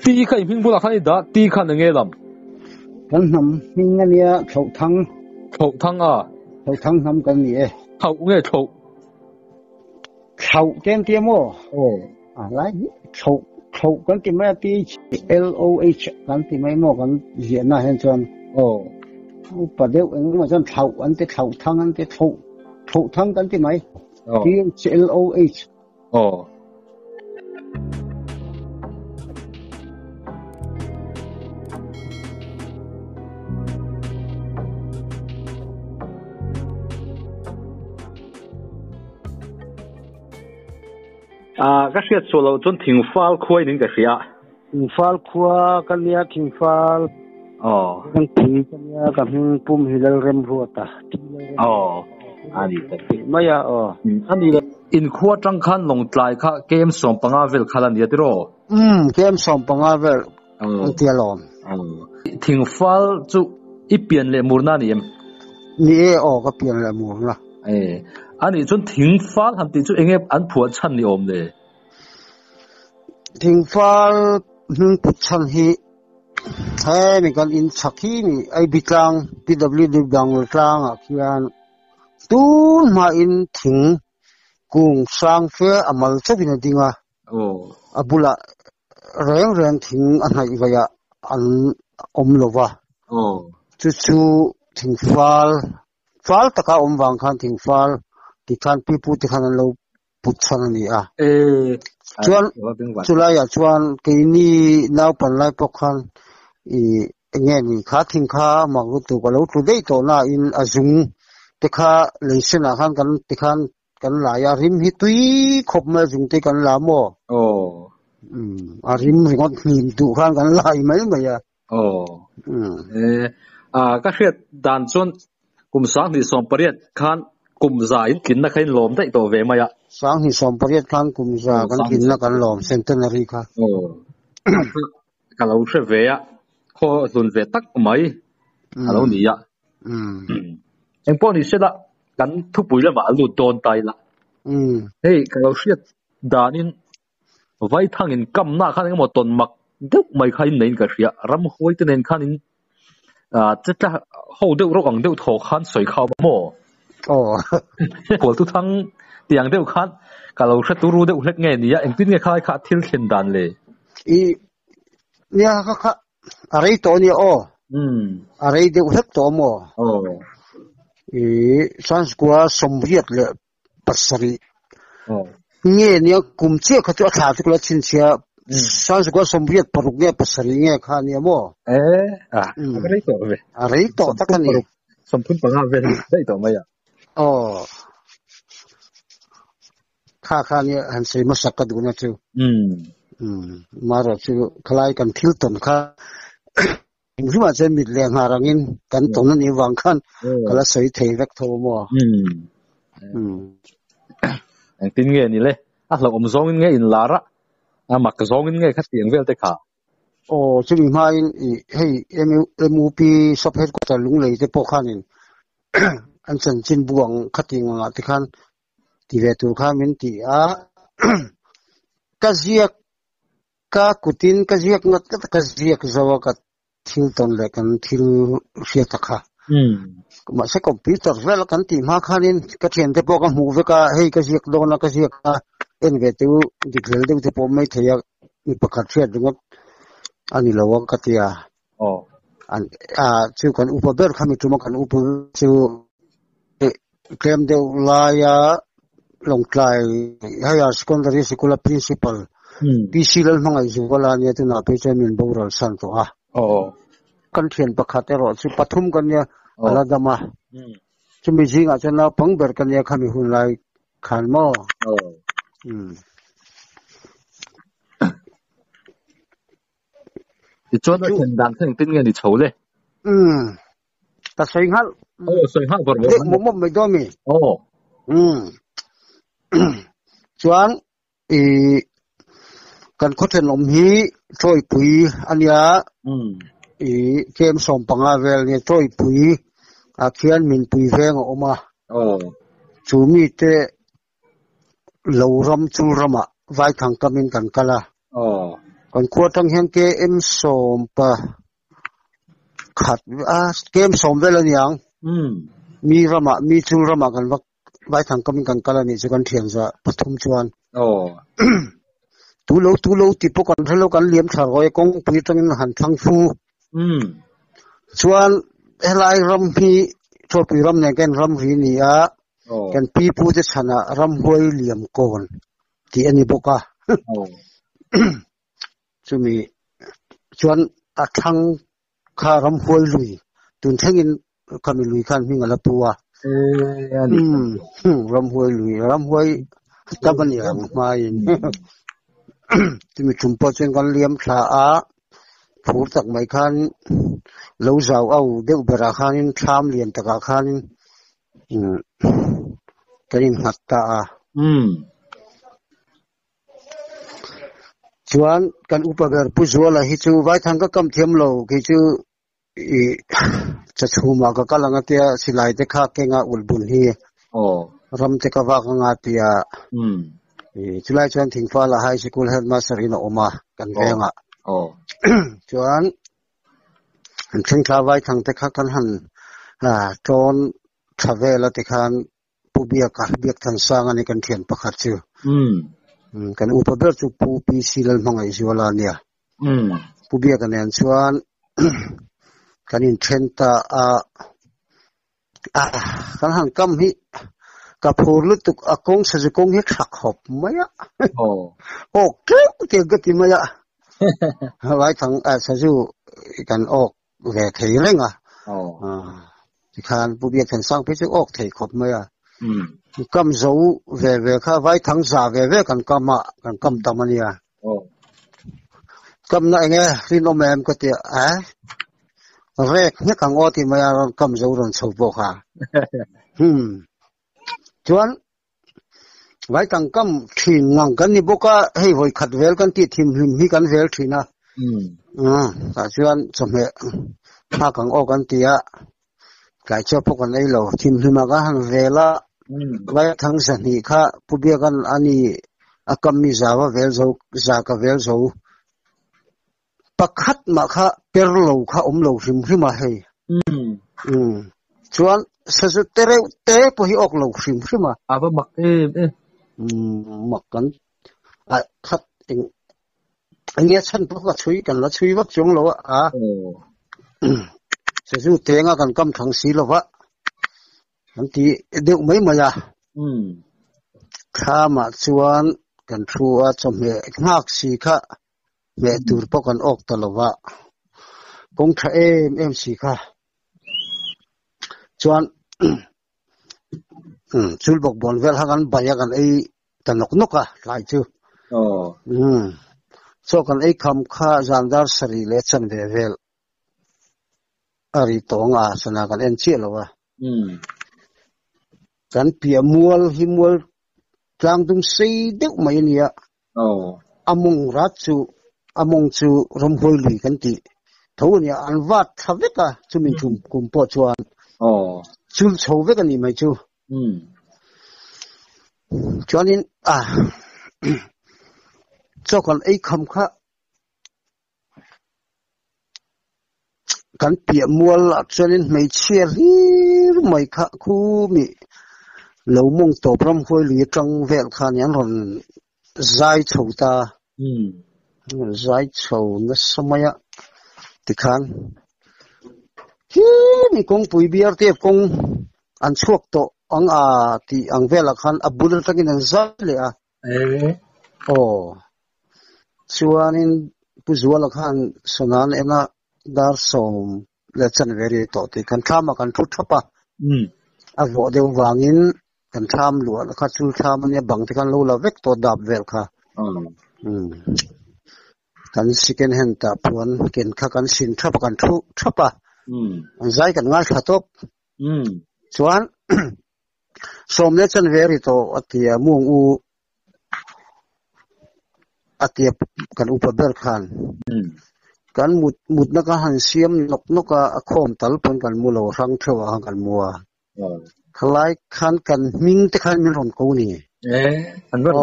tí khai mình bula khai đã tí khai nghe lắm kan nam mình anh ya thâu thang à thâu thang nam kan ni thâu nghe thâu tem tiêm mô lại thâu kan ti mai ti LOH kan ti mai mô kan diễn na hen chuan bắt đầu anh mà chuan thâu anh ti thâu thang kan ti mai ti LOH các siết số lâu chốn thỉnh phal khuấy đến cái gì thỉnh phal khuya cái này thỉnh phal cái thỉnh cái này cái hình pum hilal rem ruota anh đi mấy anh đi in khuya trăng khan long trai kha game som panga vel khalan ya tiro game som panga vel ang tialom thỉnh phal chu ipian le murna ni em ni cái pian le murna anh chốn thỉnh phal ham ti chu engep an phuat chan ni om le thỉnh phal phuat chan hi hai mình còn in chaki ni ai bitlang PW dang tlang a kian tu ma in thing kung sang fe amal chobina dinga abula reng thing an hai vaya an omlova chu thing fal taka omwang khan thing fal ti khan pipu ti khan lo put chan ni a chuan chulai ya chuan ke ni naw pan lai pok khan nghe ni kha thing kha ma gu tu ko lo tu dei to na in azung te kha leisena khan kan la ya rim hi tui khop ma zung te kan la mo a rim ringot nim tu khan kan lai mai ma ya các siết đàn chốn cùng sáng thì som pariat khan cùng giải kín na khain lom dai to ve maya sáng thì som pariat khan cùng za kan kín na kan lom centenary kha kalau se ve ya kho dun ve tak mai alo ni ya em po ni se la kan thu pui la ma lu don tai la hey kalau siat danin vai thang in kam na khan mo ton mak duk mai khain nein ka ria ram hoi te nen khan in chata ho deuh ro ang deuh tho khan soi khaw mo pol tu thang tiang deuh khan kalau se tu ru deuh hlek nge ni ya engtin nge khai kha thil khen dan le nia kha arei to ni arei deuh hlek to mo sans kwa somriat le pasari nge nia kum che kha tu tha tu la chin chia sans kwa somriat paruk nge pasari nge kha ni mo arei to takani sompun panga ve dai to maya kha ni han sei ma sakat guna chu maro chu khlai kan thil ton kha Rima chen mit le ngarangin kan ton ni wang khan kala sei thei vek tho mo ang tin nge ni le lo om zong nge in lara mak zong nge kha tiang vel te kha chu mi ma in hei MUP sub head ko ta lung lei te po khanin an chen chin buang khating nga ti khan ti ve tur kha min ti a kaziak ka kutin kaziak ngat ka kaziak zawa ka thil ton le kan thil ria takha ma se computer vel kan ti ma khanin ka thian te po ka mu ve ka hei kaziak do na kaziak ka en ve tu diklel de te po mai theya ni pakhat thia dungot ani lawa ka tia an chu kan upaber khami tu ma kan upu chu klem de la ya long klai higher secondary school principal PC lal mangai zu wala ni tu na pe chamin boral san to kan thian pakhat ero chu pathum kan ya aladama chumi jinga chana pangber kan ya khami hun lai khan mo ti chon na thian dan theng tin nge ni chole ta sei hal sei hal bor mo me do mi chuan kan khoten om hi troi pui ania kem som panga vel ni troi pui a khian min pui veng oma chumi te loram chulrama vai thang kamin kan kala còn qua thằng hiện cái em sôm pa khát cái em sôm về là nhang mi rama mi chul rama kan vak vai thang kam kan kala ni chu kan thiang za pathum chuan tu lo ti po kan thalo kan liam thar roi kong pui tang han thang fu chuan helai ram hi tho pi ram ne ken ram ri ni a kan pi pu te chana ram hoi liam kon ti ani boka chumi chuan a thang kha ram hoi lui tun thengin kami lui khan mi ngala puwa ram hoi taban yang mai tumi chumpo chen kan liam tha a phur tak mai khan lo zau au deu bera khanin tham lian taka khanin kain hatta a chuan kan upagar pu zuala hi chu vai thang ka kam thiam lo ki chu chachuma ka kalanga tia silai te kha kenga ulbun hi ram te ka wa nga tia chulai chuan thingfa la high school headmaster in oma kan venga chuan an thing tha vai thang te kha kan han ton thavela te khan pubia ka biak than sang ani kan thian pakhat chu kan upaber chu pu pi silal mangai zuala nia pubia kan en chuan kanin thenta kan han kam hi ka phur lutuk akong sa kong hi thak hop maya ke gati maya vai thang sa ju kan ok ve thei lenga khan pubia than sang pe chu ok thei khop maya kam zo ve kha vai thang za ve kan kama kan kam tamania kam na nge rin omem ko ti rek ne kang o ti maya kam zo ron chho bo kha chuan vai tang kam thin ngang kan ni boka hei hoi khat vel kan ti thim him hi kan vel thina ta chuan chome ha kang o kan tia kai cho po kan ei lo thim hima ka han vela vai thang sa ni kha pubia kan ani akam mi zawa vel zo za ka vel zo pakhat ma kha perlo kha omlo him hima hei chuan sasu tere te po hi ok lo him hima aba mak mak kan khat ania chan po ka chui kan la chui wak chong lo sasu tenga kan kam thang si lo wa anti deu mai maya khama chuan kan thua chome ngak si kha me tur po kan ok talowa kong tha em si kha chuan chul bok bon vel hagan baya kan ei tanok noka lai chu so kan ei kham kha jandar sari le chan ve vel ari tonga sana kan en chi lowa kan pia mual himwal tlang tung sei deu mai nia among chu rom hoi lui kan ti thonia an wat thaveka chumin chum kumpo chuan chul chove kan ni mai chu chuanin cho kan ei kham kha kan pia mual chuanin mai chiar hi mai kha khu mi lo mong to pram hoi lui tang vel khan yan ron zai chouta zai chou na samaya tikhan hi mi kong pui biar te kong an chuak to ang ti ang vela khan abul takin an za le chuanin puzuala khan sonan ena dar som le chan veri to ti kan thama kan thu thapa avo deu wangin kan tham lu la kha chul tham ne bang ti kan lo la vek to dap vel kha kan second hand ta puan ken kha kan sin thap kan thu thapa an zai kan ngal thatop chuan som le chan veri to atia mung u atia kan upaber khan kan mut na ka han siam nok ka akhom tal pon kan mulo rang thewa kan muwa khlai khan kan ming te khan min ron ko ni an ron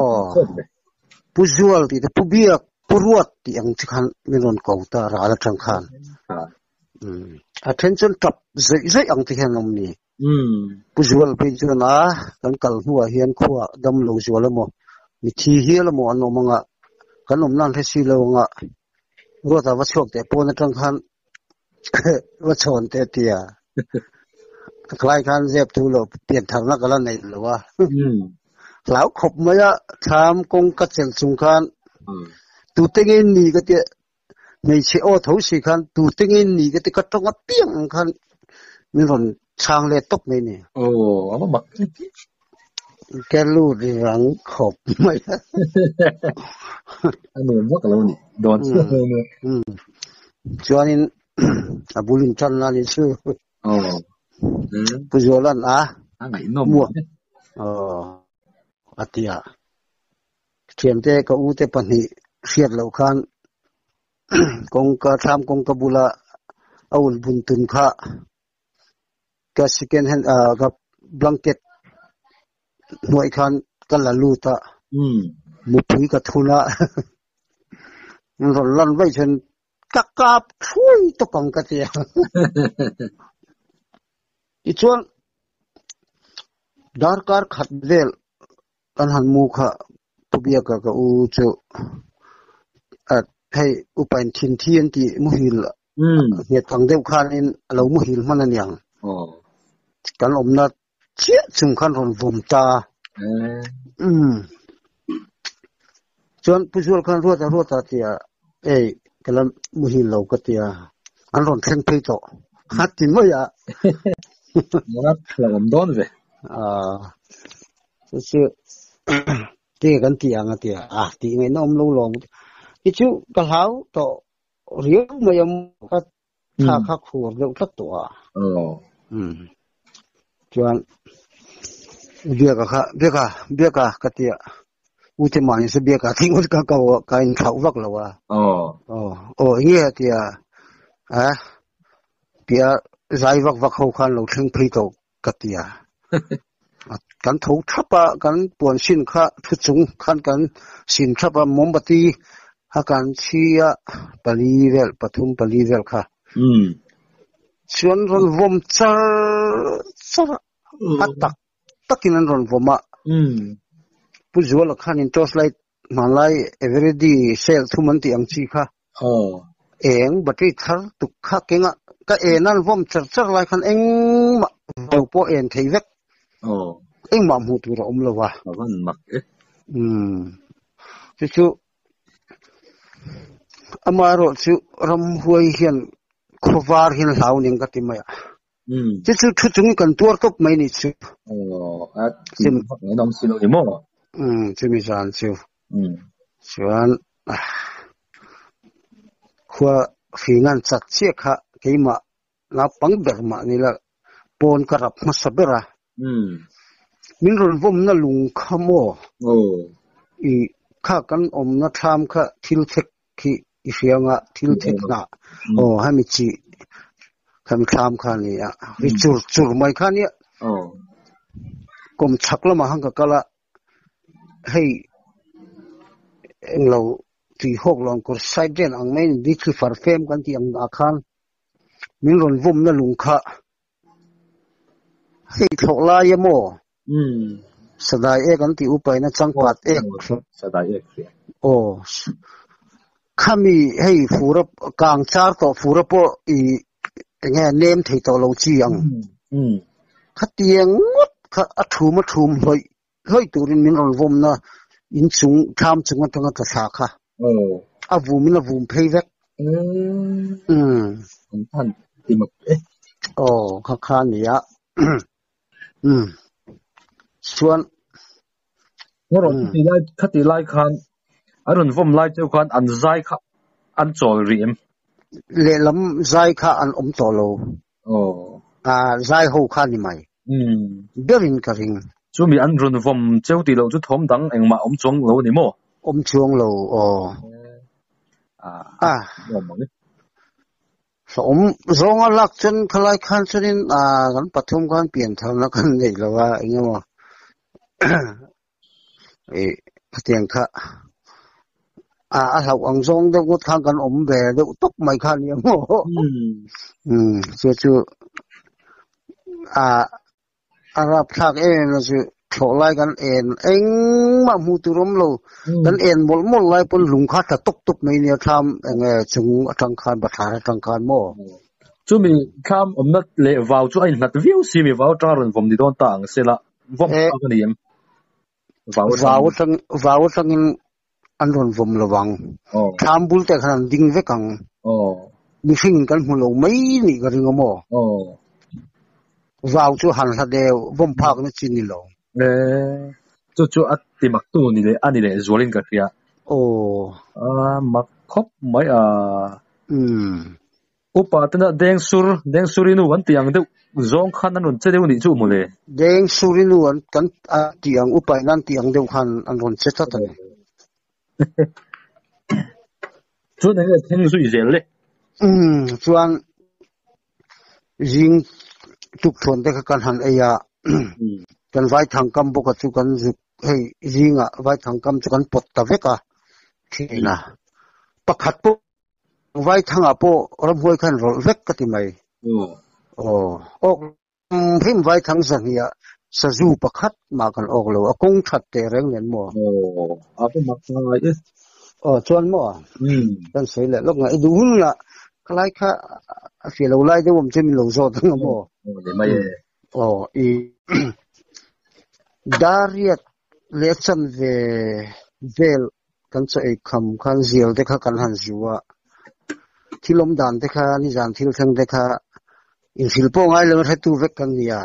puzual ti te pubiak purwat yang tikhan minon kota rala tangkhan attention tap zai ang tikhan omni pujual pe jona kan kal huwa hian khuwa dam lo zuala mo mi thi hiala mo ano manga kan omnan thesi lo nga ruata wa chok te pon tangkhan wa chon te tia klai khan zep tu lo pian thang na kala nei lo wa lão khop maya tham kong ka chel chung khan tu tengin ni ka te nei che o thau si khan tu tengin ni ka te ka tong a piang khan min ron chang le tok mai ni ama mak ke lu ri rang khop maya anu mo ka lo ni don chuanin abulin chan na ni chu pujolan ngai nom atia thiam te ka u te pani siat lo khan kong ka tham kong ka bula aul bun tun kha ka second hand ka blanket noi khan ka la lu ta mu pui ka thuna ron lan vai chen ka kap thui to pang ka tia i chuan darkar khat vel kan han mu kha tubia ka u chu hey upain thin thian ti mu hil ne thang deu khan in lo mu hil man an yang kan omna chia chung khan ron vom ta chuan puzual khan ruata tia kalam mu hil lo ka tia an ron thleng phei to khat tin mo ya monat la om don ve chu ti kan ti anga tia ti ngai nom lo long chu ka hau to riu mayam ka tha kha khur lo tak to chuan bia ka tia ute mani se bia ka thing ka ka in thau vak lawa nge tia pia zai vak ho khan lo thing phei to ka tia kan thau thapa kan pon sin kha thu chung khan kan sin thapa mombati ha kan chia palivel pathum palivel kha chuan ron vom char atak takin an ron voma pujual khan in torchlight malai everyday sale thuman ti ang chi kha eng battery thar tu kha kenga ka enan vom char lai khan eng ma po en thei vek eng ma mu tu ra om lawa van mak chu amaro chu ram huai hian khovar hin lau ning ka ti maya chu thu chung kan tur top mai ni chu sim nom silo ni mo chu mi jan chu chuan khwa finan chat che kha keima la pang ber ma ni la pon karap ma sabera min ron vom na lung khamo i kha kan om na tham kha thil thek khi i fianga thil thek na ha mi chi kham tham kha ni ri chur mai kha ni kom chakla ma hang ka kala hei englo ti hok long kor side den ang main di khu far fem kan ti ang akhan min ron vom na lung kha hei thokla yemo sadai ek an ti upai na changpat ek sadai ek khami hei furap kang char to furapo i nge nem thei to lo chi ang khatiang ngot kha athum hoi turin min ron vom na in chung tham chung atanga ta sa kha avum na vum phei vek tan ti mak kha ni ya chuan ngoro khati lai khan arun vom lai cheu khan an zai kha an chol riem le lam zai kha an om to lo zai ho kha ni mai berin ka ring chu mi an run vom cheu ti lo chu thom dang engma om chong lo ni mo om chuang lo so om zonga lak chen khalai khan chunin kan pathum khan pian tham na kan nei lawa engemaw patiang kha เราอังซองเด็กทางกันอมเบเด็กตกไม่คันยังโม่จู่อารับทักนะจู่โฉไล่กันมามูตุรมโลกันหมดไล่ปนหลุงคัดแต่ตกไม่เนี่ยทำจงทางการประธานทางการโม่จู่มีคำนัดเล่วาวจู่ไอ้นัดวิวซีมีวาวจารันผมดีโดนต่างเสละผมเอากันยังวาวทั้งอันรอนผมระวังทำบุลแต่ขนาดดิ้งเวกังมีสิ่งกันหัวเราไม่นี่ก็เรื่องมั่ววาวจู่หันสัตเดียวผมพากันจินนี่ลงจู่อัดที่มักตัวนี่เลยอันนี้เลยจวลินกันเสียมักคบไม่อุปาตนะแดงสุรินุวันที่ยังเด็กจงขันนั่นเจ้าเดียวนี่จู่มั้งเลยแดงสุรินุวันกันที่ยังอุปานั่นที่ยังเดียวขันอันนั้นเจ้าตันจู่นั่นก็ทิ้งสุดเจเลยส่วนยิงทุกคนได้กันหันไอ้ยากันไว้ทางกำปกติกันให้ยิงไว้ทางกำจุกันปดตะเวกที่น่ะประคัดปุ๊ไว้ทางอาโปรำห้วยขันรถเวกกันที่ไหมพิมไว้ทางสังเฮียสจูประคัดมากันออกเลยกงถัดแต่แรงเงินมั่วอาเป็นมักอะไรชวนมั่วกันเสียเลยลูกไงดูละคล้ายค่ะเสียเราไล่ที่ผมจะมีหลงโซ่ทั้งมั่วอีดาริยเลชันเวลกันจะคำคันเสียลเด็กกันหันสิวะที่ลมดันเด็กนี่จานที่ทั้งเด็กอินสิลปงไอ้เรื่องให้ตัวเวกกันเนี่ย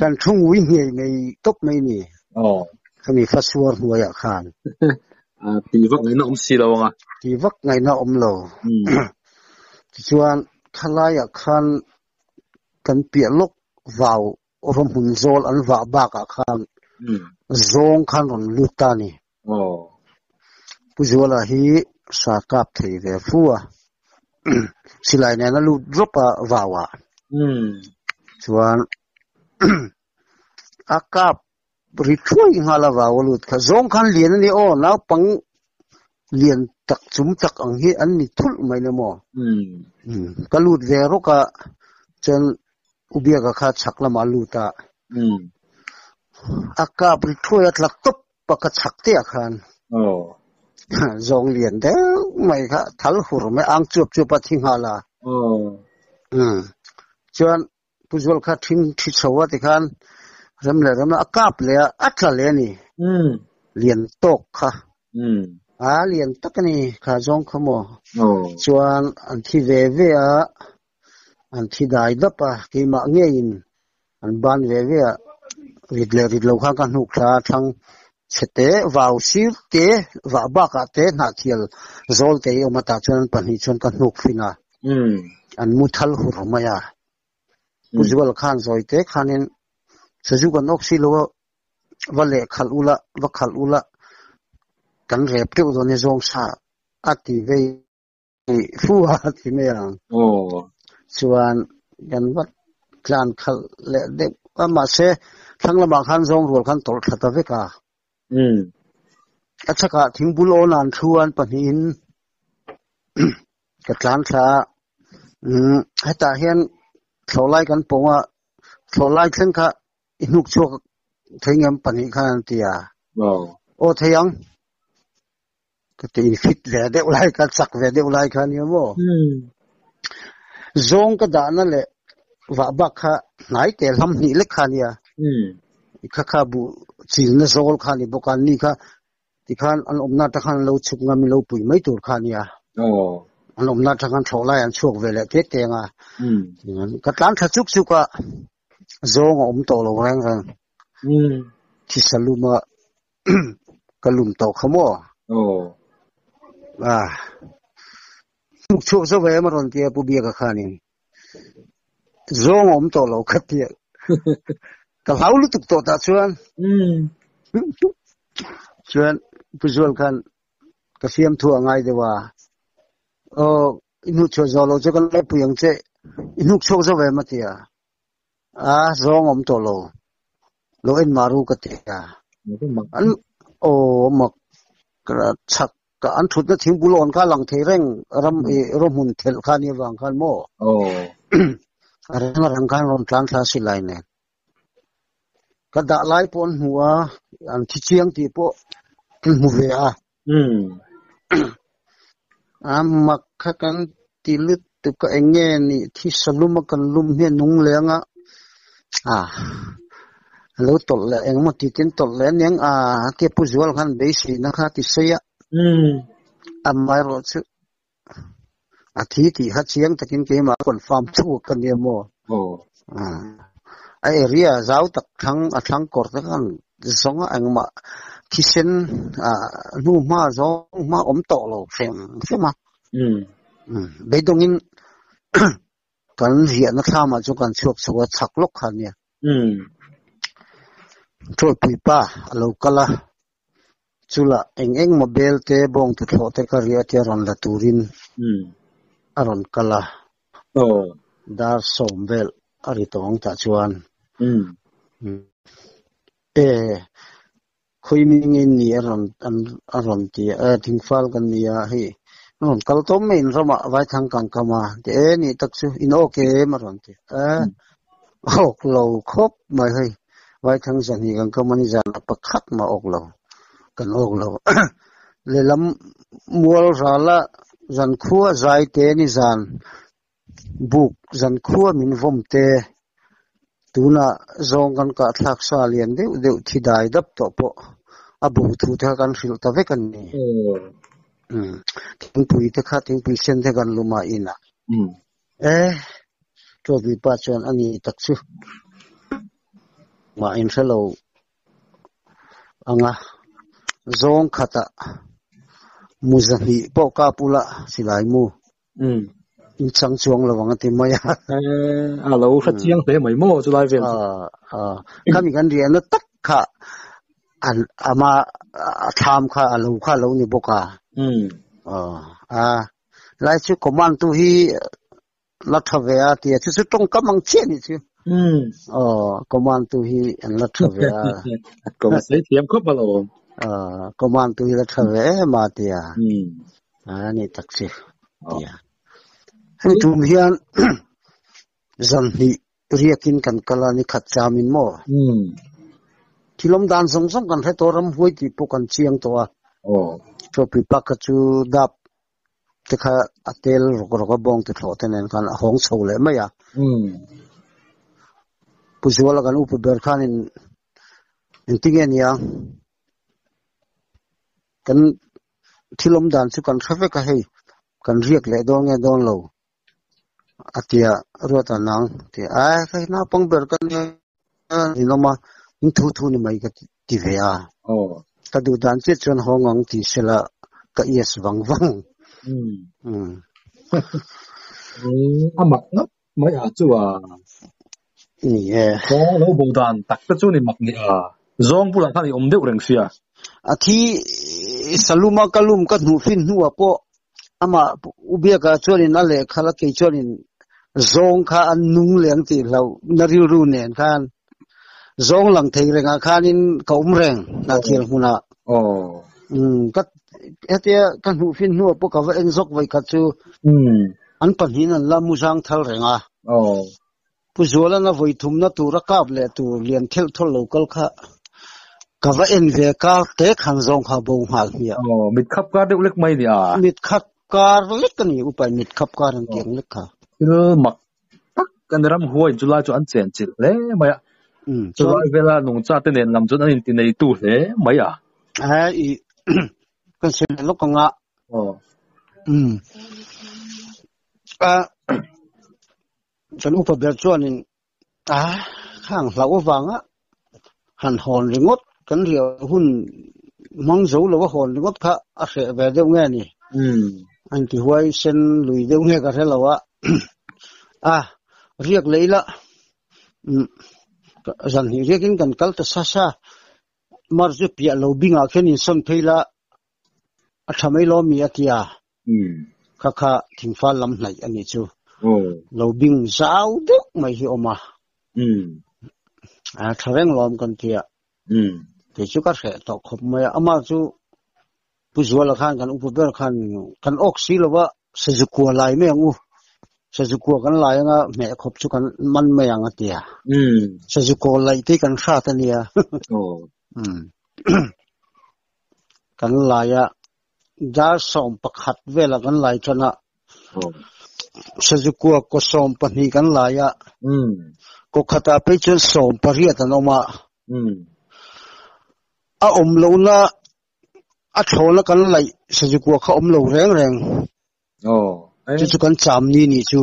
กันทุ่งวิ่งใหญ่ไม่ตกไม่นี่เขามีฟัสวอร์หัวอยากขานตีวักไงน่าอมสิเราอ่ะตีวักไงน่าอมเราส่วนขลายอยากขานกันเปียลกวาวรมหุ่นโซลอันว่าบากขานโจงขานรอนลุตานี่ผู้ช่วยละฮีสากับเทเวฟัวสิไลเนี่ยนั่นลูดรบวาวส่วนอากาศริช่วยงาลาวาวลูดค่ะจงขันเลียนนี่น้าปังเลียนตักจุ่มตักอังฮีอันนี้ทุลไม่เนี่ยมั้งก็ลูดเวรุกะจนอุเบียกะขาชักละมาลูตาอากาศริช่วยอัตลักตุบปะกะชักเตียขันจงเลียนเด้อไม่ค่ะทัลหัวไม่อังจูบปัดทิ้งหาละจนผู้ช่วยข้าทิ้งที่สวัสดิการเริ่มอากาศเลยอัตเลยนี่เลียนตกค่ะเลียนตกนี่ข้าจงขโมยจนอันที่เวอันที่ได้ดับที่มาเงี้ยนอันบ้านเวริดเลข้างกันหุกขาทั้งเสตวาวซิลเตวาบักเตนัดเทียลโซลเตอมาตาจนปันหิจนกันหุกฟินาอันมุทัลหุรมายาผู้ช่วยข้านซอยเตข้านินสจุกันออกซิโลว่าเละขัลอุละกันเรียบเที่ยวตัวนี้จงซาอัติเวฟัวที่ไม่ยังส่วนกันวัดกลางขัลเละเด็กว่ามาเสทั้งละบางขันจงรัวขันตลทัตเวกาอาชกะทิ้งบุโลนันชวนปนินกับร้านค้าให้ตาเห็นเขาไล่กันปงว่าเขาไล่เส้นค่ะอินุกโชกถึงยังปนิขันเตียเทียงก็ตีฟิตแหล่เด็กไล่กันสักแหล่เด็กไล่กันเนี่ยมั้งจงก็ด่านั่นแหละว่าบักค่ะไหนแต่ลำนี้เล็กค่ะเนี่ยข้าบุจีนโซลค่ะนี่บุกันนี่ค่ะที่ขันอันอมนาตะขันเราชุกงามิเราปุ๋ยไม่ตัวค่ะเนี่ยอันอมนาตะขันโฉไล่อันช่วงเวลาเทเตงก็ร้านถ้าชุกก็จงอมโตเราแรงกันที่สลุมก็ลุมโตขโมชุกเสวยมาตอนเดียปุบียกับข้านี่จงอมโตเราขัดเดียก็เล่าลุตุกโตตาชวนผู้ช่วยกันก็เสียมทั่วไงเดียวว่าอินุชัวเราจะกันเล่าปุยงเจอินุชัวจะเวมาเตียจงอมโตเราเอ็นมารูกเตียอันมักกระชัก ka an thut na thing bulon ka lang the reng rom hun thel kha ni wang khan mo rang kan rom tlan tha si lai ne ka da lai pon huwa an thi chiang ti po mu ve mak kha kan ti lut tu ka enge ni thi salum kan lum he nung lenga lo tol le eng mo ti tin tol le neng ke pu zual khan be si na kha ti se ya mai ro chu thi ti ha chiang takin ke ma kon farm chu kan ye mo ai area zau tak thang kor ta kan zonga ang ma kisen nu ma zong ma om to lo sem ma be dongin kan hian na thama chu kan chuak chuwa chak lok khan ya troi pui pa alo kala chula eng mobile te bong tu tho te karia te ron la turin aron kala dar somvel ari tong ta chuan khoi ming in ni aron ti thing fal kan ni a hi non kal tom main rama vai thang kang kama te ni taksu in okay maron ti ok lo khop mai hai vai thang jan hi kang kamani jan pakhat ma ok lo kan ok lo le lam mual rala jan khua zai te ni jan buk jan khua min vom te tuna zong kan ka thak sa lian deu thi dai dap to po abu thu tha kan hril ta ve kan ni ting pui te kha ting pui sen te kan luma ina to bi pa chuan ani takchu ma in hello anga zong khata muzami po ka pula silai mu in chang chuang lawang ati maya alo kha chiang te mai mo chu lai vel kami kan rian na tak kha an ama tham kha alo kha lo ni boka lai chu command tu hi la thave a ti chu tong kamang che ni chu command tu hi an la thave a ko sai thiam khop balo command tu hi la thave ma ti ni taksi ya hai tu hian zan hi riakin kan kala ni khat chamin mo thilom dan song kan he toram huai ti po kan chiang to to pi pa ka chu dap te kha atel ro bong te tho ten kan hong chho le ma ya pu zuala kan up ber khan in tingen ya kan thilom dan chu kan thave ka hei kan riak le dong e don lo atia rota nang ti kai na pong ber kan ni no ma in thu ni mai ka ti ve a ka du dan che chon hongong ti sela ka yes wang amak no mai a chu ni ko lo bong dan tak ta chu ni mak ni zong pula thani om deu reng sia athi saluma kalum ka nu fin nuwa po ama ubia ka chorin ale khala ke chorin zong kha an nung leng ti lo na riu ru nen khan zong lang thei renga khanin ka umreng na thil huna ka etia kan hu fin nu po ka va eng zok vai ka chu an pan hin an la mu jang thal renga pu zola na voi thum na tu ra kap le tu lian thel thol local kha ka va en ve ka te khan zong kha bong hal hi mit khap ka deu lek mai ni mit khap kar lek kan ni upai mit khap kar an tiang lek kha mak tak kan ram huai julai chu an chen chil le maya julai vela nong cha te nen lam chun an ti nei tu le maya i kan se lo ka nga chan upa ber chuanin khang hlau wanga han hon ringot kan ria hun mang zo lo hon ringot kha a se ve deu nge ni an ti huai sen lui deu nge ka helawa riak leila zan hi riakin kan kal ta sa mar ju pia lo binga khenin son theila a thamai lo mi atia kha thingfa lam hlai ani chu lo bing zau deuh mai hi oma thareng lom kan tia te chu ka hre to khop mai ama chu puzuala khan kan upuber kan oksi lawa sajukua lai me angu sajukua kan lai nga me khop chu kan man me anga tia sajukua lai te kan sha ta nia kan laya dar som pakhat vela kan lai chana sajukua ko som pani kan laya ko khata pe chu som pariat anoma a lo na a thola kan lai sajukua kha lo reng chu kan cham ni chu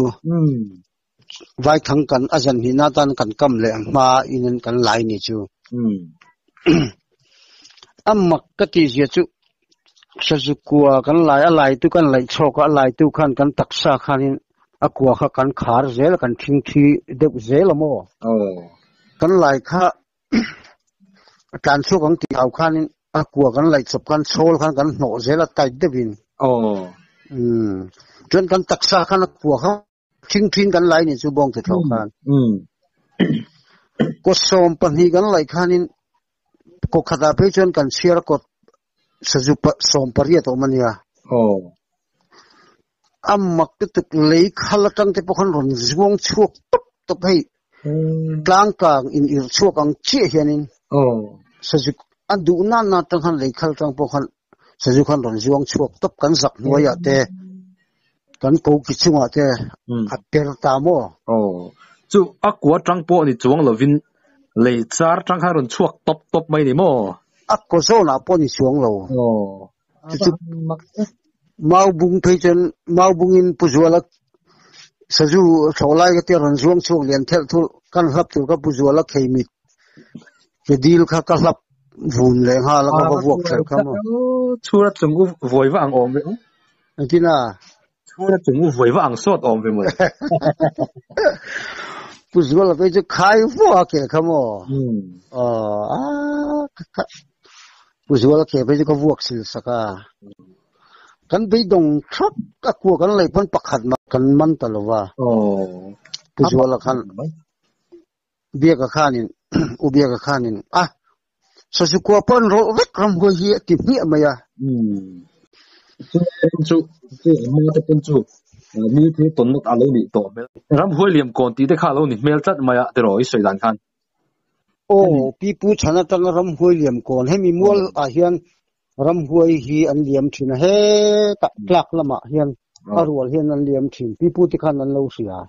vai thang kan ajan hi na tan kan kam le ma in kan lai ni chu amak ka ti je chu sajukua kan lai tu kan lai chok a lai tu kan taksa khanin akwa kha kan khar zel kan thing thi de zel mo kan lai kha kan chu kan ti au khanin akwa kan lai chop kan chol kan no zel a tai de bin chon kan taksa khan akwa kha thing kan lai ni chu bong te thau khan ko som pani kan lai khanin ko khada pe chon kan share ko sajupa som pariya to mania amak tuk lei khala tang te pokhan ron zwong chuak top hei tlang kang in ir chuak ang chi hianin sajuk adu na tang han lei khal tang pokhan sajuk han ron zwong chuak top kan zak noya te kan ko ki chunga te aper ta mo chu akwa tang po ni chuang lovin lei char tang kha ron chuak top mai ni mo akko zo na po ni chuang lo chu mau bung phei chen mau bung in puzuala saju tholai ka te ron zuang chuak lian thel thu kan hap tu ka puzuala kheimi ke dil kha ka hap vun le ha la ka wok thel ka mo chura chungu voiwa ang om ve atina chura chungu voiwa ang sot om ve mo puzuala pe chu khai vo ke ka mo puzuala ke pe chu ka wok sil saka kan be dong thak akwa kan lai pon pakhat ma kan man talwa puzuala khan bia ka khanin ubia ka khanin sajukua pon ro vek ram ho hi ti mi maya chu ma ta pon chu mi thi ton not alo ni to mel ram hoi liam kon ti te kha lo ni mel chat maya te roi soi dan khan pi pu chana tang ram hoi liam kon he mi mol a hian ram hoi hi an liam thin he ta tlak lama hian arwal hian an liam thin pi pu ti khan an lo sia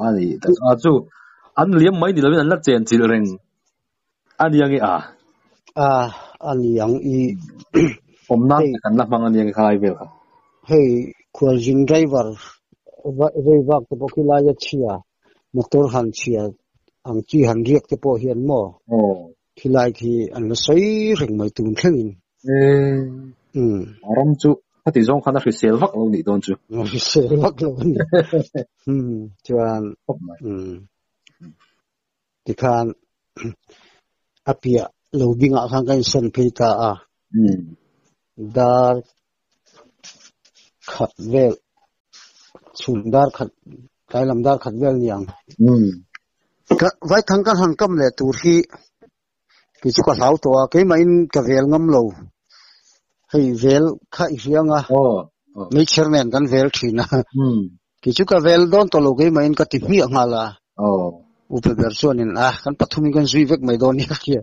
ani ta chu an liam mai ni lo an la chen chil reng ani yang ani yang i om na kan la mang ani yang khai vel hey khwal jing driver vai te pokila ya chia motor han chia ang chi han riek te po hian mo khilai khi an la sei reng mai tun thlengin ram chu hati zong khana hri sel vak lo ni don chu sel vak lo ni chuan ti khan apia lo binga khan kan sen phita dar khat vel sundar khat kailam dar khat vel niang ka vai thang kan han kam le tur hi ki chu ka hlau to ke ma in ka vel ngam lo hei vel kha hianga mai chairman kan vel thina ki chu ka vel don to lo ke ma in ka ti mi ngala upe version in kan pathumi kan zui vek mai don ni kia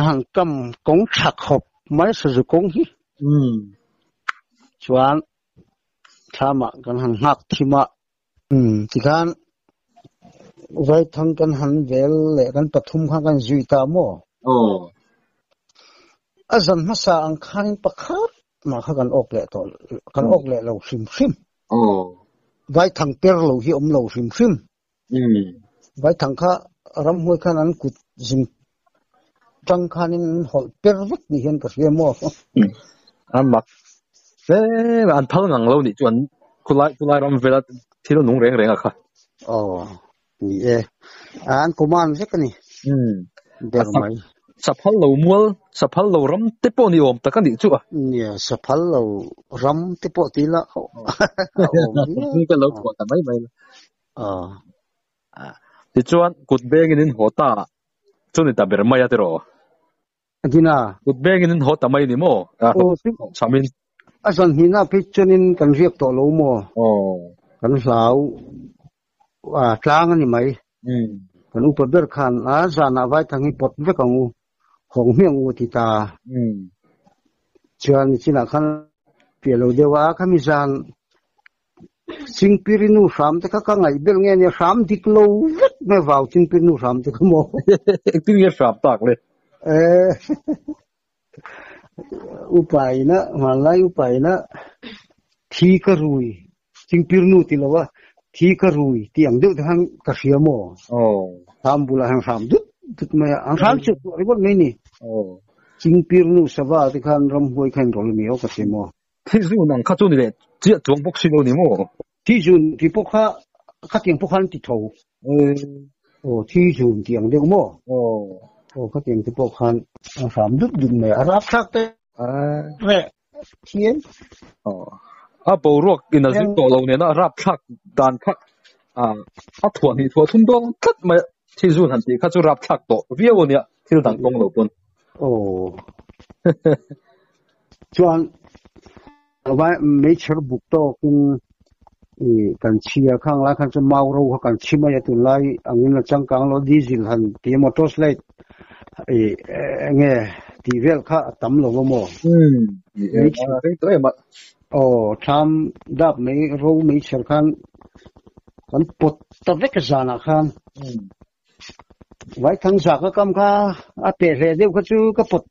hang kam kong thak hop mai sa zu kong hi chuan thama kan han hak thima ti kan vai thang kan han vel le kan pathum kha kan zui ta mo azan masa ang khan pakhat ma kha kan ok le to kan ok le lo sim vai thang per lo hi om lo sim vai thang kha ram hoi khan an kut jing tang khanin hol per vek ni hian ka hriam mo mak an thal ngang lo ni chuan kulai ram vela thilo nung reng a kha ni an command vek ni der mai saphal lo ram te po ni om ta kan ni chu ni saphal lo ram te po ti la ni ka lo ko ta mai ti chuan kut beng in hota chuni ta ber mai atero ที่น่ะอุดเบงนี่หดทำไมนี่โม่ชามินส่วนหินน่ะพิจนินกันเรียกตัวโลโม่กันสาวกลางนี่ไหมกันอุปเบรขันจานเอาไว้ทางนี้ปดเวกังของเมียงอุติตาเชื่อนี่สินะขันเปลี่ยนเราเดียวว่าข้ามีจานสิงปิรินูสามแต่ข้างไงเบลเงี้ยสามที่โลวิดไม่ว่าวสิงปิรินูสามแต่ก็โม่ที่เงี้ยสามตากเลยอุปายนะมาไล่อุปายนะที่กระรุยสิงปิรนูติลาวะที่กระรุยที่อังเดียวทางกระเสียโม่ทำบุญหังสามดุดไม่หังสามจุดอะไรพวกนี้นี่สิงปิรนูสบายที่ขันรำหวยขันรถมีเอากระเสียโม่ที่สุดนั่งข้าจุนนี่เลยเจ้าจวงพกสิโลนี่โม่ที่จุนที่พกข้าเตียงพกขันติดโถที่จุนที่อังเดียวโม่เขาเตรียมที่พวกคันสามดุดุนเลยรับชักเตะแร่เทียนปูรวกกินอะไรตัวเราเนี่ยนะรับชักดานชักถั่วนี่ถั่วทุ่งดงทัดมาที่สุดทันทีเขาจะรับชักตัวเวียวเนี่ยที่เราต่างกงเราปนชวนเอาไว้ไม่เชื่อบุกโตกินกันเชียร์ข้างล่างกันจะเมาเรากันชิมายตุนไลอันนี้เราจังกังเราดีสิลหันที่มอเตอร์ไซค์เงี้ยที่เวลข้าตั้มลงมาหมดไม่เชื่อตัวเองทำดับไม่รู้ไม่เชื่อกันปวดตะเวกจานะคันไว้ทั้งสักก็กำข้าเตะเสียเดียวก็ชูก็ปวด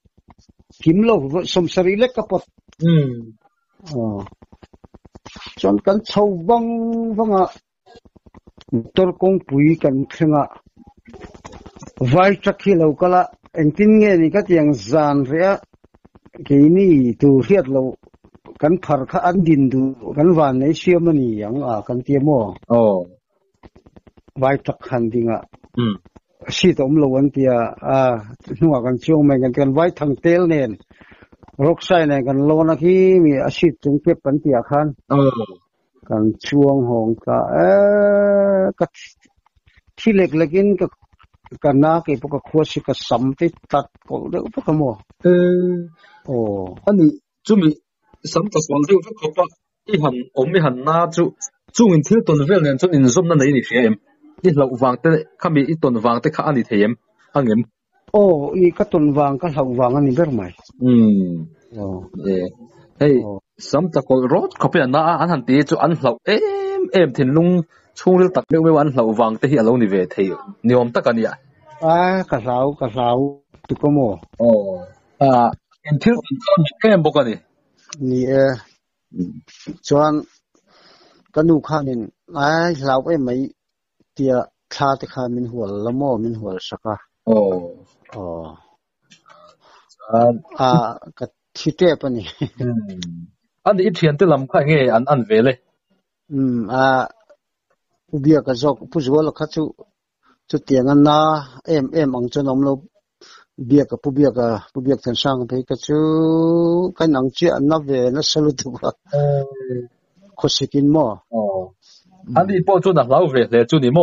หิมโลสมสรีเล็กก็ปวดจนกันชาวบ้งตัวกงปุยกันเพ่งไว้จักที่เราก็ละเอ็งทิ้งเงี้ยนี่ก็ยังจานเรียกี่นี่ตัวเรียดเรากันพักข้าอันดินดูกันวันในเชื่อมันนี่ยังกันเตี้ยมั่วไว้จักขันดิงชีตอมเราวันเตี้ยหัวกันช่วงไม่กันไว้ทางเตลเนี่ยรกไส้เนี่ยกันโลนักที่มีอาชีพจึงเก็บปันเตียขันกันช่วงหงก็ที่เล็กเล็กินก็กันนักไอ้พวกขวดสิกสัมติตัดก็เด็กพวกขโมยอันนี้จุ่มสัมตัสวันเดียวพวกเขาปะอีหันไม่หันหน้าจุ่มที่ต้นเวลเนี่ยจุ่มอินซุ่มนั่นไหนนี่เทียมอีเราวางแต่ข้ามีอีต้นวางแต่ข้าอันนี้เทียมอันเงี้ยอีก็ต้นวางก็เราวางอันนี้แบบไหนเฮ้ยสัมตะกรถเขาเป็นอันหันตีจุอันเราถิ่นลุงช่วงเรื่องตัดเรื่องไม่วันเราวางแต่ที่เรานี่เวทีนิยมตะกันเนี่ยกระสาวตุกโมอินทิลแก้มบอกกันนี่ชวนกันดูข้านี่เราไม่เตียคาติคามินหัวละโมมินหัวสักก็ที่เตปนี่อันนี้เทียนที่ลำข้างเงี้ยอันเวเลยผู้เบียก็จอกผู้ชัวร์เราคัดจุดเตียงน่ะอังจนอมเราเบียกับผู้เบียทั้งสองไปก็จูกันอังเจียนนับเวนัสลุตุกะโคสิกินโมอันนี้พอจุดนักเล่าเวเลยจุดนี้โม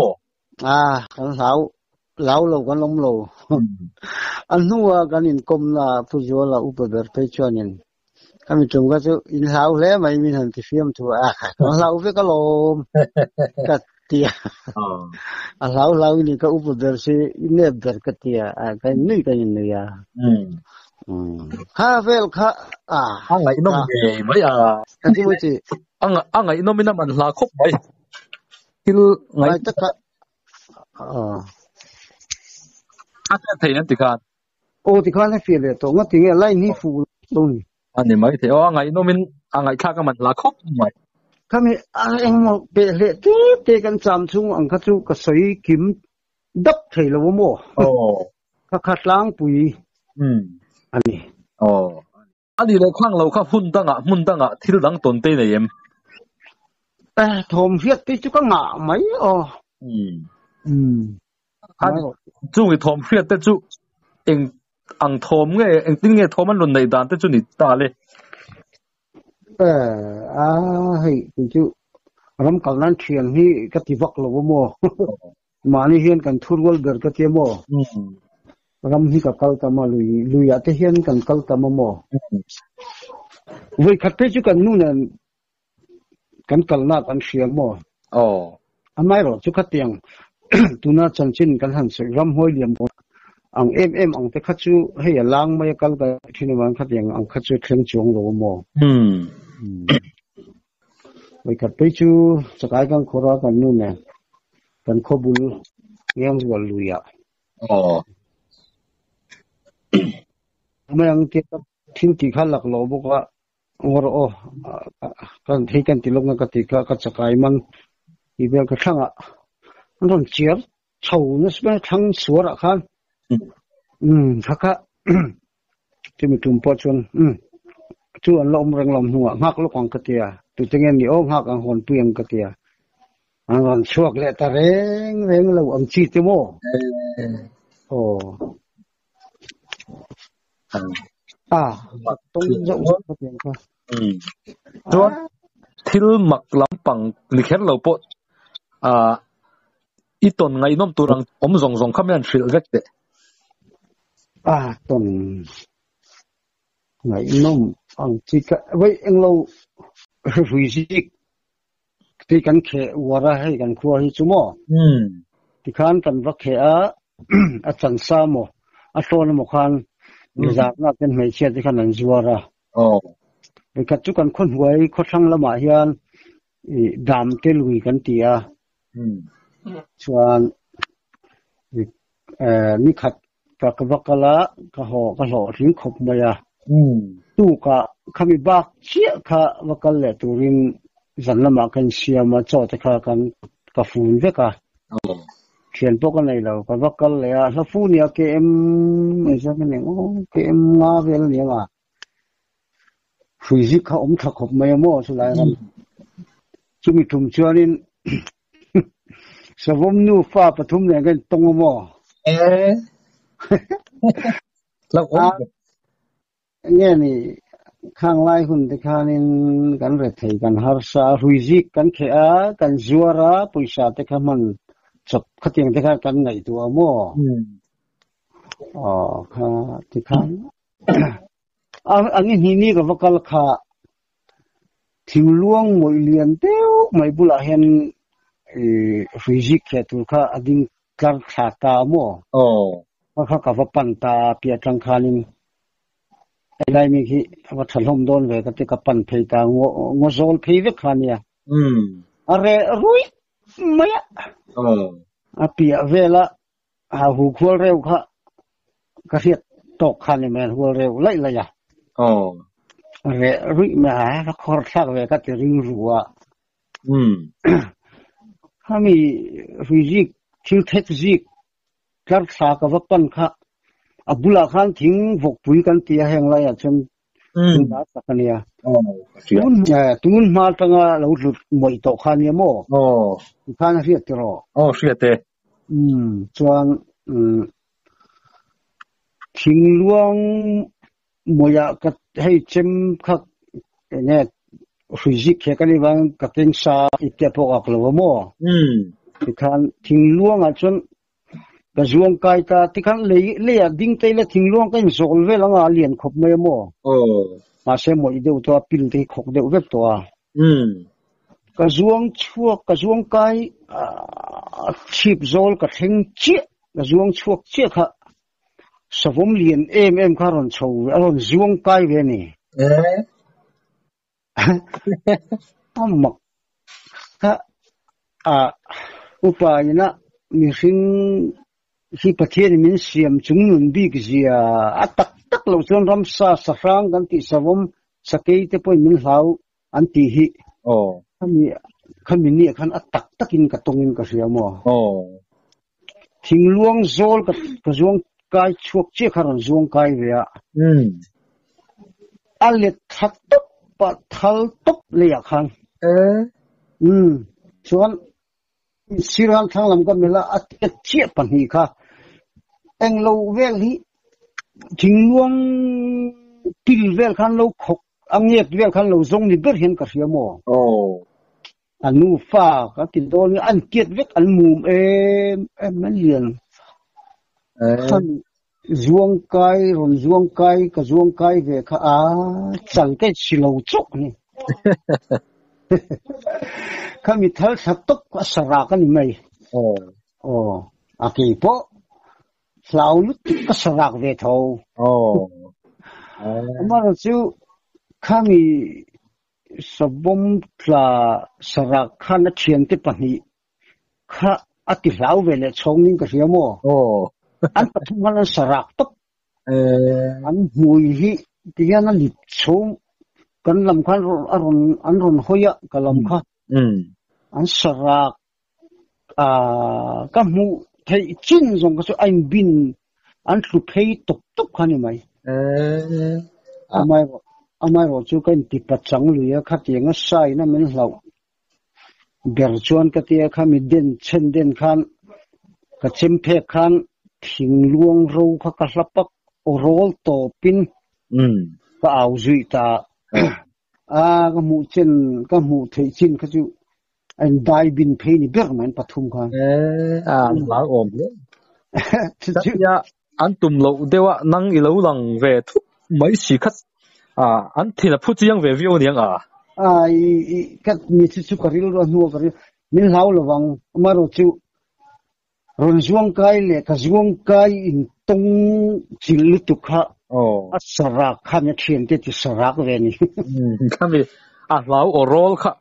กันเรากันล้มเราอันนู้นกันอินคมละผู้ชัวร์ละอุปเบอร์ไปชวนินkami tunggu tu inhau le mai min han ti film tu lau ve ka lom ka tia lau ni ka upu versi ine ber ka tia ka ni ka ni ya ha vel kha angai nom ge mai kan ti mo ti angai nom min man la khop mai til ngai ta ka ata thei na ti kan ti kan na fi le to ngati nge lai ni fu lo niอันนี้ไม่เท่าไงโนมินไงข้าก็มันละครบไหมข้ามีเองมาเปลี่ยนเตะกันจำชุ่งอังคัจุก็ใส่กิมดับเทลวโม่ข้าขัดล้างปุ๋ยอันนี้อันนี้เราข้างเราข้าหุ่นตั้งที่เราตั้งต้นเต้เนี่ยยังทอมเฟียดที่จุกหงาไหมอันจุ้งทอมเฟียดแต่จุเองอังทอมไงเอ็งติ้งไงทอมมันหล่นในด่านแต่จุนี่ตาเลยเฮ้ยจู่รำกันนั้นเชียงนี่ก็ติวักเราโม่มานี่เห็นกันทุรวลเดินก็เทียมโม่ ram hi ka kal tama lui ya te hian kan kal tama mo voi khat pe chu kan nu na kan kal na kan hriam mo amai ro chu khatiang tuna chanchin kan han se ram hoi liam ang em ang te khachu hei lang mai kal ka thinu man khatiang ang khachu thleng chong lo mo voi khat pe chu chakai kan khora kan nu ne kan khobul yang wal luya amai ang te thil ti khalak lo boka ngor kan thei kan tilok na ka ti ka chakai man ibel ka thanga ron chiar chau na sma thang suara khan thaka timi tum po chon chu an lom reng lom huwa ngak lo kong katia tu tengen ni o ngak ang hon puang katia ang ron chuak le ta reng lo ang chi te mo tong zo ka tiang ka chuan thil mak lampang likher lo po iton ngai nom turang om zong khamian thil vek te ton ngai nom ang chi ka wei eng lo hui si ti kan khe wara hai kan khua hi chu mo ti khan kan va khe a chan sa mo a ton mo khan nizak na ten mai che ti khan an zuara cái cách chú cần khôn huay khôn sang là mà hiền đam cái lùi cần tia chuan ni khát các vắc la các họ riêng khop mày tu cả kami bạc chia cả vắc lệ tu riêng dân là mà cần xia mà cho tất cả cần cả phun vậy cả chuyện bốc cái này là các vắc lệ là phun ya cái em mấy sao cái này cái em ngã về là gì mà phui zi kha om thak khop mai mo su lai ram chumi thum chuanin savom nu fa pathum le gan tong mo lau nghe ni khang lai hun te khanin kan re thei kan har sa hui zi kan khea kan zuara puisa te khaman chop khatiang te kha kan ngai tu mo kha ti khan anh hini ka vakal kha thingluang moi lian teu mai bula hen physics kha tu kha ading kar tha ta mo kha ka va pan ta pia tang khanin lai mi khi va thalom don ve ka te ka pan phei ta ngo zol phei ve khania are rui maya a pia vela a hu khol reu kha ka riat tok khani men hu reu lai la ya re rui ma ha khor thak ve ka te ring ruwa khami physics thil thek zik kar tha ka va pan kha abula khan thing vok pui kan tia heng la ya chen na sakania tun ma tanga lo lut moi to khania mo khan riat ro riat te chuan thing luang moya ka hei chem khak ne physics khe kan wang ka teng sa ite po ak lo mo khan thing luang a chon ka zuang kai ta ti khan le ya ding te le thing luang kan zol ve langa lian khop me mo ma se mo ide to pil te khok de web to ka zuang kai chip zol ka theng chi ka zuang chuak chi kha savom lian em karon chho aron zuang kai ve ni amak ka upayina mihring hi pathian min siam chung nun bi zia atak tak lo chon ramsa safrang kan ti savom sakei te poi min hlau an ti hi khami ni khan atak takin ka tongin ka siamo thingluang zol ka zuang kai chuak che kharon zuang kai ve a alet thak top pa thal top le ya khan chuan siral thanglam ka mela atet che pan hi kha englo vel hi thingluang pil vel khan lo khok anget vel khan lo zong ni ber hen ka siamo anu fa ka tin don an kiet vek an mum em man lian zuang kai ka zuang kai về ka chal cái silo chok ni kami thal saktok asara ka ni mai aki po slau lut ka sarak ve tho amaro chu kami sabom tla sarak khana thian te pani kha ati lau ve le chongning ka riamo an pathum sarak tok an mui hi tiana lip chom kan lam khan an ron hoya kalam kha an sarak ka mu thei chin jong ka chu ein bin an thu phei tok tok khani mai amai ro chu kan ti pa chang luya kha tianga sai na men hlau ber chuan ka tia kha mi den chen den khan ka chem phe khan thing luang ro kha ka hlapak orol to pin ka au zui ta ka mu chen ka mu thei chin ka chu anh dai bin phei ni ber man pathum khan la om le ya an tum lo dewa nang i lo lang ve thu mai si khat an thila phu chiang ve vio niang i kat ni chu karil ro nu karil min lau lawang maro chu ron zuang kai le ka zuang kai in tong chil tu kha asara kha me thien te ti sarak ve ni kami lau orol kha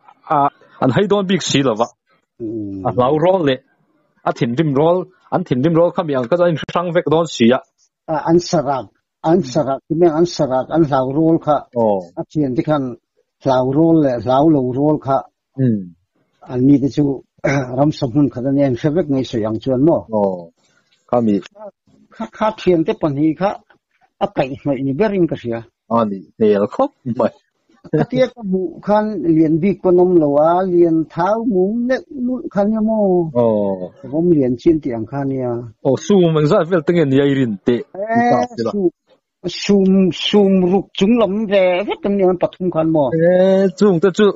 an hai don big si lova lau rol le thin dim rol kami ang ka in sang vek don si ya an sarak me an sarak an lau rol kha thien ti khan lau rol le lau lo rol kha an ni te chu ram samun kha ne an fevek ngai so yang chuan mo kami kha thien te pan hi kha a kai mai ni berin ka sia ani tel khop mai katia ka mu khan lian bi konom lowa lian thau mu ne mu khan ya mo bom lian chin ti ang khan ya su mang za vel tengen ya irin te sum ruk chung lam ve vet kan ni pathum khan mo chung te chu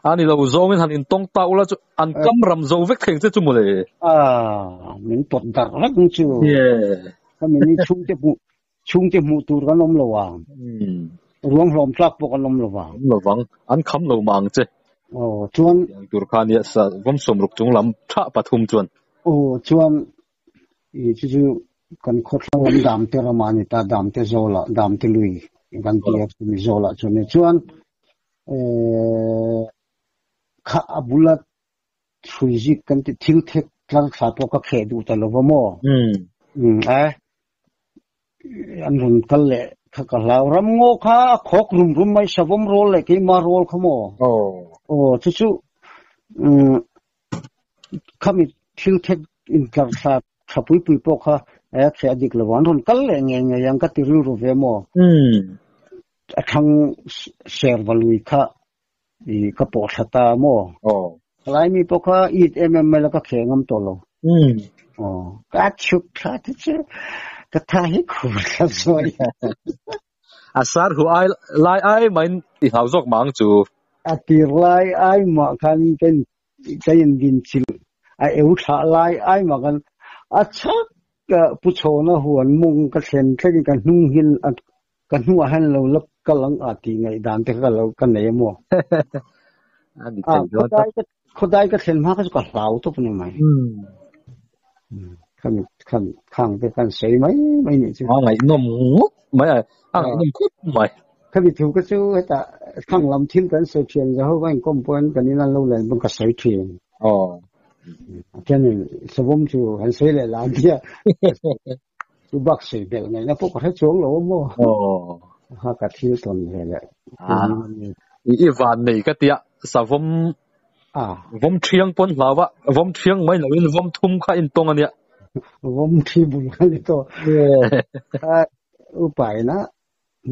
ani lo zo men han in tong ta ula chu an kam ram zo vek theng che chu mo le min pot dar la kung chu ka min ni chung te mu tur kan om lowa ruang hlom tlak pok anom lowang an kham lo mang che chuan tur khan ya sa vom som ruk chung lam tha pathum chuan chuan i chu kan khot lam dam te ramani ta dam te zola dam te lui kan ti mi zola chuan kha abulat thuiji kan ti thil thek tlang kha to ka khe du ta lovamo an run kal le ka lau ram ngo kha khok rum mai savom rol le ki ma rol khamo chu khami thil thek in kar sa thapui pui po kha khe adik lawan ron kal le nge yang ka ti ru ru ve mo athang share valui kha i ka po thata mo lai mi po kha it la ka khe ngam to lo ka chuk tha chu ka tha hi khur ka soi asar hu ai lai ai main ti hau jok mang chu atir lai ai ma khan ken kain din chil a eu tha lai ai ma kan acha ka pu chona huan mung ka sen thei kan hnung hil kan hu han lo lap kalang ati ngai dan te ka lo kan nei mo ani khodai ka sen ma ka ka lau to puni mai khang te kan sei mai ni chu ngai nom mai nom khut mai ka bi thu ka chu ta khang lam thil kan se thian ja ho wain kom pon kan ni lan lo len bang ka sei thian chen sabom chu han sei le la dia chu bak sei bel ngai na po ka chong lo mo ha ka thil ton le i van nei ka tia savom vom thiang pon hlawa vom thiang mai lo in vom thum kha in tong ania vom thi bul khali to upai na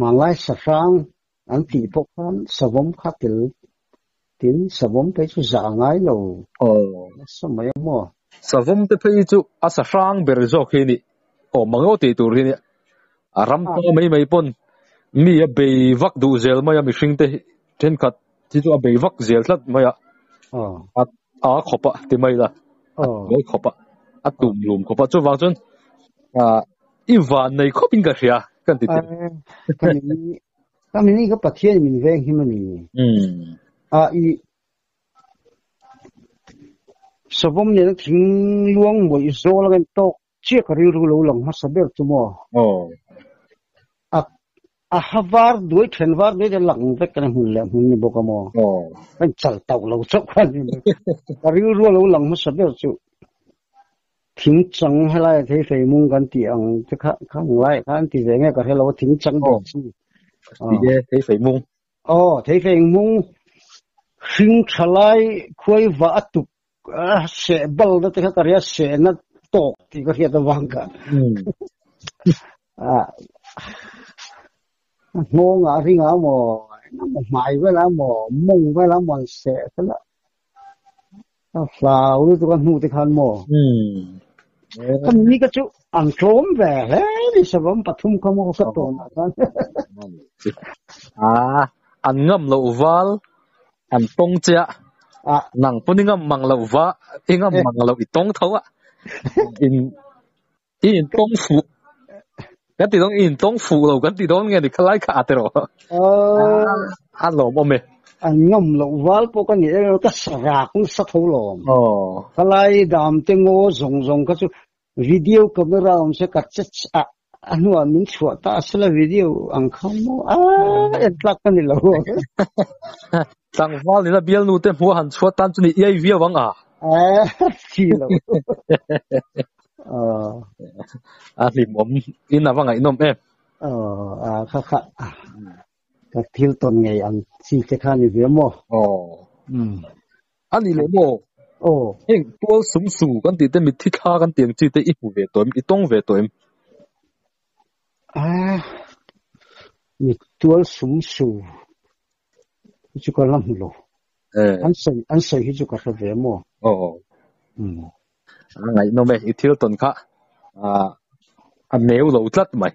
malai sang an ti pok khan savom khatil tin savom pe chu za ngai lo samay mo savom te pe chu asa sang ber zo khini mango te tur ni aram to mai pon mi a be vak du zel mai mi hring te ten khat ti chu a be vak zel thlat mai khopa ti mai la khoi khopa atum lum khopa chu wang chun Ivan này có bên cái gì à cái gì cái mình cái bát thiên mình về khi mình sabom này nó thình luang mỗi số là cái to chia cái riu lâu lòng mà sabel chú mò Harvard đuổi Harvard đuổi cái lăng vết cái hình lệ hình như bộ cái mò cái chặt tàu lâu chốc cái riu lâu lòng mà sabel chú thính chẳng hay là thấy phải mong cái tiếng chứ khác lại cái tiếng nghe cái hay là thính chẳng được gì thấy phải mong thấy phải mong thính trả lại quay vã tục sẽ bal đó thì cái này sẽ nó tốt thì cái hiện tượng vàng cả ngô ngã thì ngã mò nó mày với lá mò mông với lá mò sẽ thế là sao lúc tôi nuôi thì khăn mò cái này cái chỗ ăn trộm về đấy thì sao vẫn bắt thùng không có cái tồn ăn ngâm lẩu val ăn tông chả nang puni ngam mang lo wa ingam mang lo itong thawa in tong fu kan ti dong in tong fu lo kan ti dong nge ni khlai kha atero lo mo me ngam lo wal po kan ni ka sara kung sa tholo khlai dam te ngo zong zong ka chu video camera om se ka cha anu min chua ta asla video ang khamo etlak kan ni lo tang wal ni la bial nu te mu han chua tan chu ni ei via wang chi lo ni mom in na wang ai nom em kha ka thil ton ngai ang chi te khan ni ve mo ani le mo eng tual sum su kan ti te mi thi kha kan tiang chi te i hu ve toim i tong ve toim mi tual sum su chu ka lam lo an sei hi chu ka ve mo ngai no me i thil ton kha a neu lo tlat mai